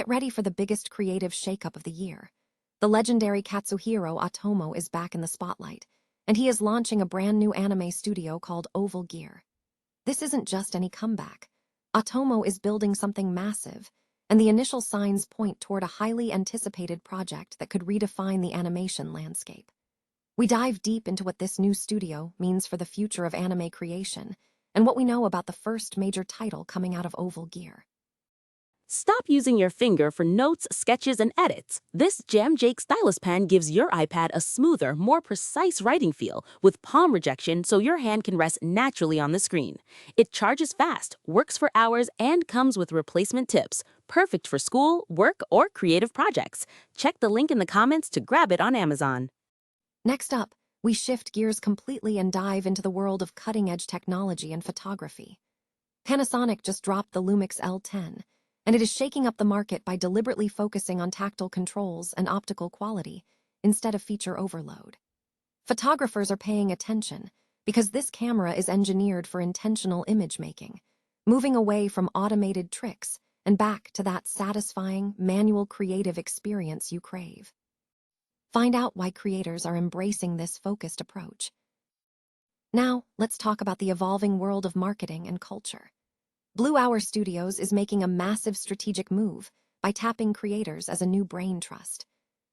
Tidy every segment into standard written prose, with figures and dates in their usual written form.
Get ready for the biggest creative shakeup of the year. The legendary Katsuhiro Otomo is back in the spotlight, and he is launching a brand new anime studio called Oval Gear. This isn't just any comeback. Otomo is building something massive, and the initial signs point toward a highly anticipated project that could redefine the animation landscape. We dive deep into what this new studio means for the future of anime creation, and what we know about the first major title coming out of Oval Gear. Stop using your finger for notes, sketches, and edits. This Jam Jake stylus pen gives your iPad a smoother, more precise writing feel with palm rejection so your hand can rest naturally on the screen. It charges fast, works for hours, and comes with replacement tips. Perfect for school, work, or creative projects. Check the link in the comments to grab it on Amazon. Next up, we shift gears completely and dive into the world of cutting-edge technology and photography. Panasonic just dropped the Lumix L10, and it is shaking up the market by deliberately focusing on tactile controls and optical quality instead of feature overload. Photographers are paying attention because this camera is engineered for intentional image making, moving away from automated tricks and back to that satisfying, manual creative experience you crave. Find out why creators are embracing this focused approach. Now, let's talk about the evolving world of marketing and culture. Blue Hour Studios is making a massive strategic move by tapping creators as a new brain trust.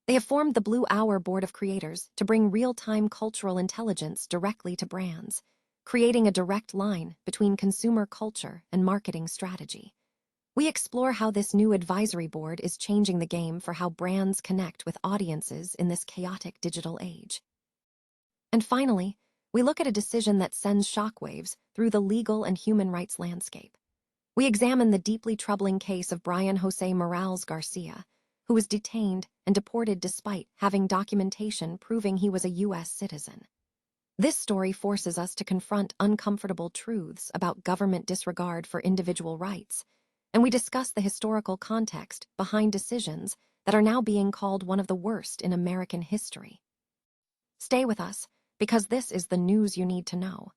They have formed the Blue Hour Board of Creators to bring real-time cultural intelligence directly to brands, creating a direct line between consumer culture and marketing strategy. We explore how this new advisory board is changing the game for how brands connect with audiences in this chaotic digital age. And finally, we look at a decision that sends shockwaves through the legal and human rights landscape. We examine the deeply troubling case of Brian Jose Morales Garcia, who was detained and deported despite having documentation proving he was a U.S. citizen. This story forces us to confront uncomfortable truths about government disregard for individual rights, and we discuss the historical context behind decisions that are now being called one of the worst in American history. Stay with us, because this is the news you need to know.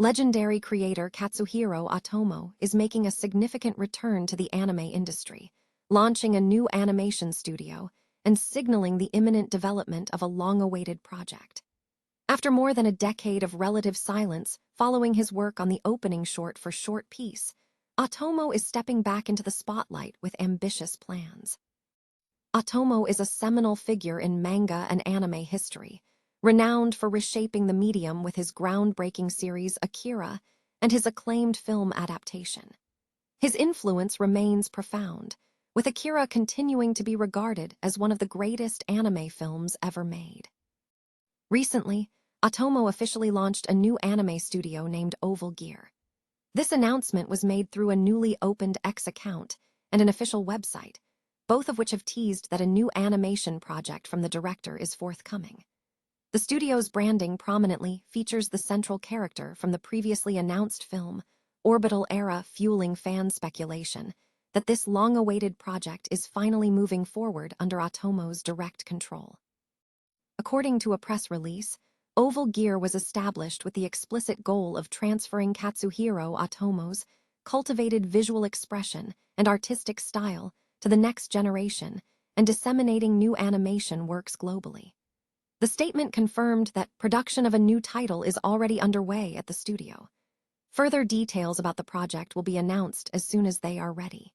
Legendary creator Katsuhiro Otomo is making a significant return to the anime industry, launching a new animation studio and signaling the imminent development of a long-awaited project. After more than a decade of relative silence following his work on the opening short for Short Piece, Otomo is stepping back into the spotlight with ambitious plans. Otomo is a seminal figure in manga and anime history, renowned for reshaping the medium with his groundbreaking series Akira and his acclaimed film adaptation. His influence remains profound, with Akira continuing to be regarded as one of the greatest anime films ever made. Recently, Otomo officially launched a new anime studio named Oval Gear. This announcement was made through a newly opened X account and an official website, both of which have teased that a new animation project from the director is forthcoming. The studio's branding prominently features the central character from the previously announced film, Orbital Era, fueling fan speculation that this long-awaited project is finally moving forward under Otomo's direct control. According to a press release, Oval Gear was established with the explicit goal of transferring Katsuhiro Otomo's cultivated visual expression and artistic style to the next generation and disseminating new animation works globally. The statement confirmed that production of a new title is already underway at the studio. Further details about the project will be announced as soon as they are ready.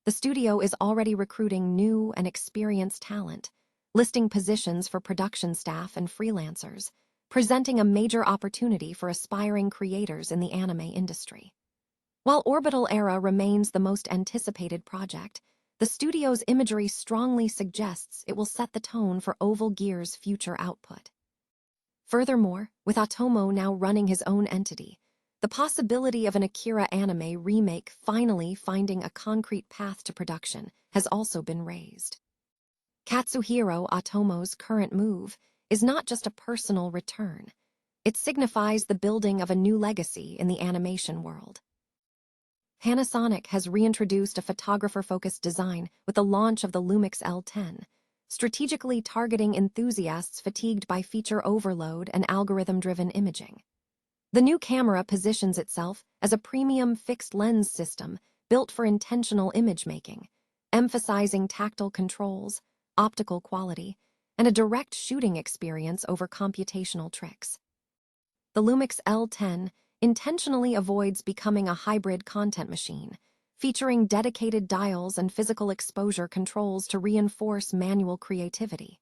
The studio is already recruiting new and experienced talent, listing positions for production staff and freelancers, presenting a major opportunity for aspiring creators in the anime industry. While Orbital Era remains the most anticipated project, the studio's imagery strongly suggests it will set the tone for Oval Gear's future output. Furthermore, with Otomo now running his own entity, the possibility of an Akira anime remake finally finding a concrete path to production has also been raised. Katsuhiro Otomo's current move is not just a personal return. It signifies the building of a new legacy in the animation world. Panasonic has reintroduced a photographer-focused design with the launch of the Lumix L10, strategically targeting enthusiasts fatigued by feature overload and algorithm-driven imaging. The new camera positions itself as a premium fixed-lens system built for intentional image making, emphasizing tactile controls, optical quality, and a direct shooting experience over computational tricks. The Lumix L10 intentionally avoids becoming a hybrid content machine, featuring dedicated dials and physical exposure controls to reinforce manual creativity.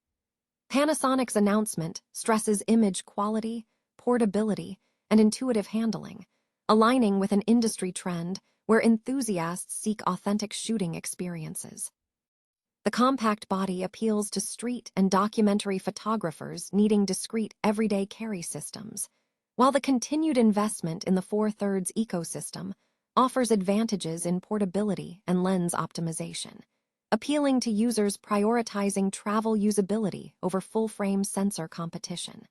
Panasonic's announcement stresses image quality, portability, and intuitive handling, aligning with an industry trend where enthusiasts seek authentic shooting experiences. The compact body appeals to street and documentary photographers needing discreet everyday carry systems, while the continued investment in the 4/3 ecosystem offers advantages in portability and lens optimization, appealing to users prioritizing travel usability over full-frame sensor competition.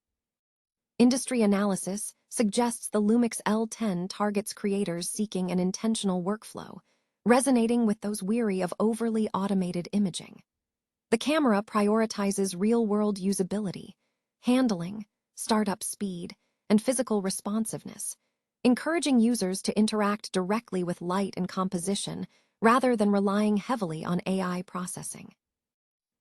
Industry analysis suggests the Lumix L10 targets creators seeking an intentional workflow, resonating with those weary of overly automated imaging. The camera prioritizes real-world usability, handling, startup speed, and physical responsiveness, encouraging users to interact directly with light and composition rather than relying heavily on AI processing.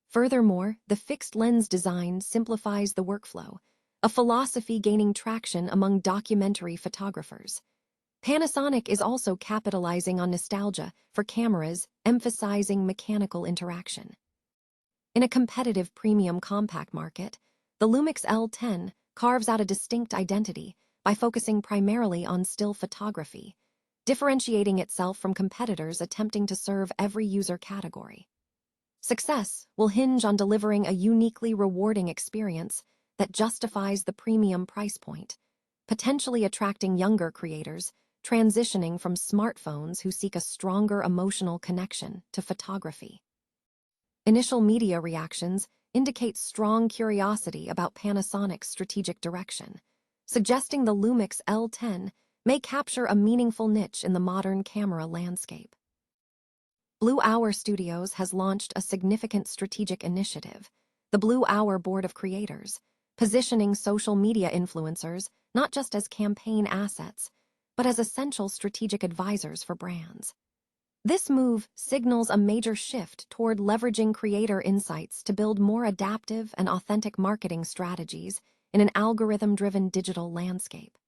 Furthermore, the fixed lens design simplifies the workflow, a philosophy gaining traction among documentary photographers. Panasonic is also capitalizing on nostalgia for cameras, emphasizing mechanical interaction. In a competitive premium compact market, the Lumix L10 carves out a distinct identity by focusing primarily on still photography, differentiating itself from competitors attempting to serve every user category. Success will hinge on delivering a uniquely rewarding experience that justifies the premium price point, potentially attracting younger creators transitioning from smartphones who seek a stronger emotional connection to photography. Initial media reactions indicate strong curiosity about Panasonic's strategic direction, suggesting the Lumix L10 may capture a meaningful niche in the modern camera landscape. Blue Hour Studios has launched a significant strategic initiative, the Blue Hour Board of Creators, positioning social media influencers not just as campaign assets, but as essential strategic advisors for brands. This move signals a major shift toward leveraging creator insights to build more adaptive and authentic marketing strategies in an algorithm-driven digital landscape.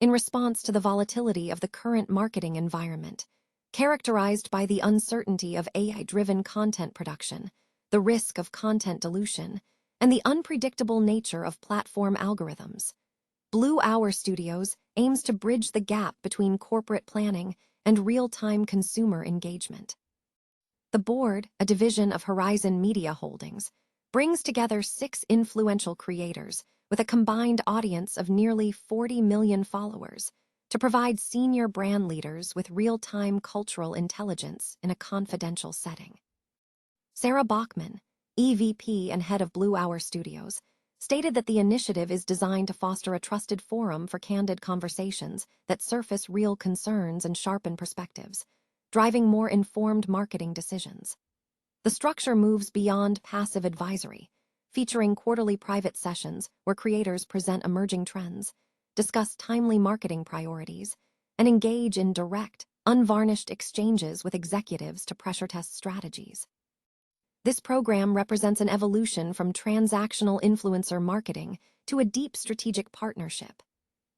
In response to the volatility of the current marketing environment, characterized by the uncertainty of AI-driven content production, the risk of content dilution, and the unpredictable nature of platform algorithms, Blue Hour Studios aims to bridge the gap between corporate planning and real-time consumer engagement. The board, a division of Horizon Media Holdings, brings together 6 influential creators with a combined audience of nearly 40 million followers to provide senior brand leaders with real-time cultural intelligence in a confidential setting. Sarah Bachman, EVP and head of Blue Hour Studios, stated that the initiative is designed to foster a trusted forum for candid conversations that surface real concerns and sharpen perspectives, driving more informed marketing decisions. The structure moves beyond passive advisory, featuring quarterly private sessions where creators present emerging trends, discuss timely marketing priorities, and engage in direct, unvarnished exchanges with executives to pressure test strategies. This program represents an evolution from transactional influencer marketing to a deep strategic partnership.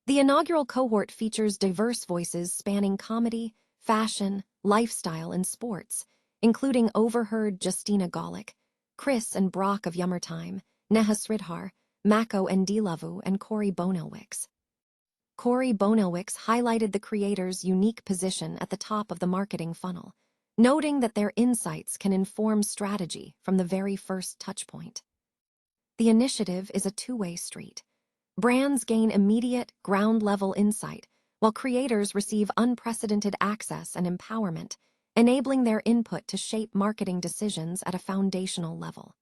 The inaugural cohort features diverse voices spanning comedy, fashion, lifestyle, and sports, including overheard Justina Golick, Chris and Brock of Yummertime, Neha Sridhar, Mako Ndilavu, and Corey Bonelwicks. Corey Bonelwicks highlighted the creator's unique position at the top of the marketing funnel, noting that their insights can inform strategy from the very first touchpoint. The initiative is a two-way street. Brands gain immediate, ground-level insight, while creators receive unprecedented access and empowerment, enabling their input to shape marketing decisions at a foundational level.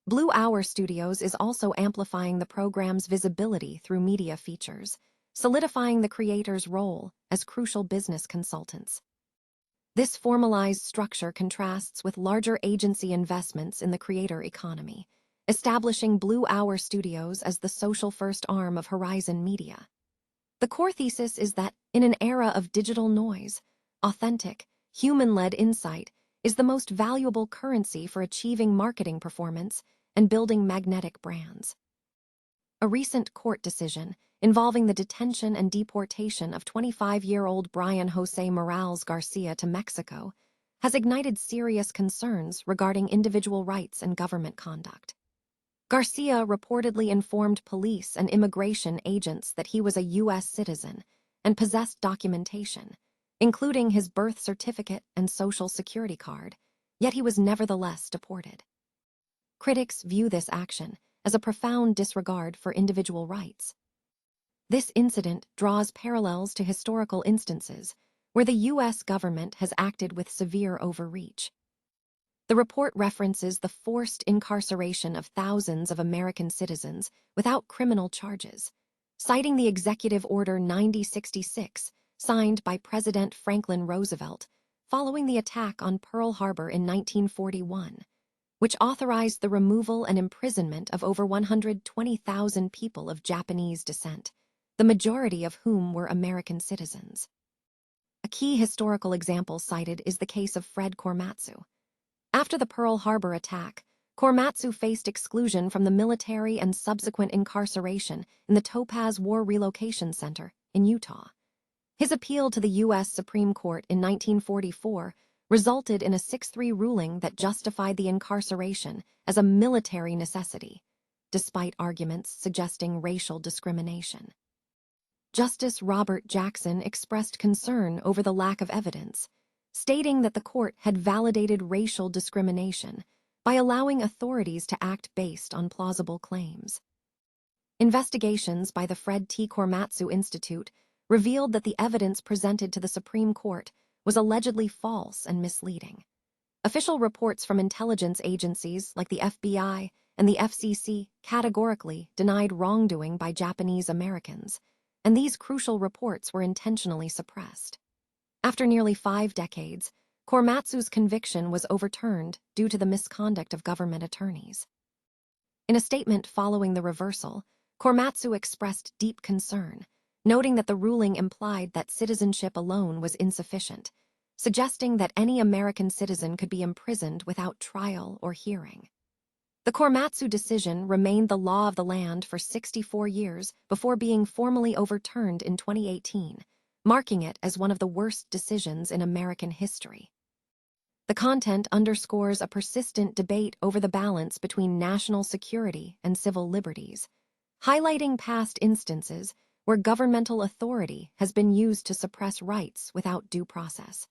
Blue Hour Studios is also amplifying the program's visibility through media features, solidifying the creator's role as crucial business consultants. This formalized structure contrasts with larger agency investments in the creator economy, establishing Blue Hour Studios as the social-first arm of Horizon Media. The core thesis is that, in an era of digital noise, authentic, human-led insight is the most valuable currency for achieving marketing performance and building magnetic brands. A recent court decision involving the detention and deportation of 25-year-old Brian Jose Morales Garcia to Mexico has ignited serious concerns regarding individual rights and government conduct. Garcia reportedly informed police and immigration agents that he was a U.S. citizen and possessed documentation, including his birth certificate and social security card, yet he was nevertheless deported. Critics view this action as a profound disregard for individual rights. This incident draws parallels to historical instances where the U.S. government has acted with severe overreach. The report references the forced incarceration of thousands of American citizens without criminal charges, citing the Executive Order 9066 signed by President Franklin Roosevelt following the attack on Pearl Harbor in 1941, which authorized the removal and imprisonment of over 120,000 people of Japanese descent, the majority of whom were American citizens. A key historical example cited is the case of Fred Korematsu. After the Pearl Harbor attack, Korematsu faced exclusion from the military and subsequent incarceration in the Topaz War Relocation Center in Utah. His appeal to the U.S. Supreme Court in 1944 resulted in a 6-3 ruling that justified the incarceration as a military necessity, despite arguments suggesting racial discrimination. Justice Robert Jackson expressed concern over the lack of evidence, stating that the court had validated racial discrimination by allowing authorities to act based on plausible claims. Investigations by the Fred T. Korematsu Institute revealed that the evidence presented to the Supreme Court was allegedly false and misleading. Official reports from intelligence agencies like the FBI and the FCC categorically denied wrongdoing by Japanese Americans, and these crucial reports were intentionally suppressed. After nearly 5 decades, Korematsu's conviction was overturned due to the misconduct of government attorneys. In a statement following the reversal, Korematsu expressed deep concern, noting that the ruling implied that citizenship alone was insufficient, suggesting that any American citizen could be imprisoned without trial or hearing. The Korematsu decision remained the law of the land for 64 years before being formally overturned in 2018, marking it as one of the worst decisions in American history. The content underscores a persistent debate over the balance between national security and civil liberties, highlighting past instances where governmental authority has been used to suppress rights without due process.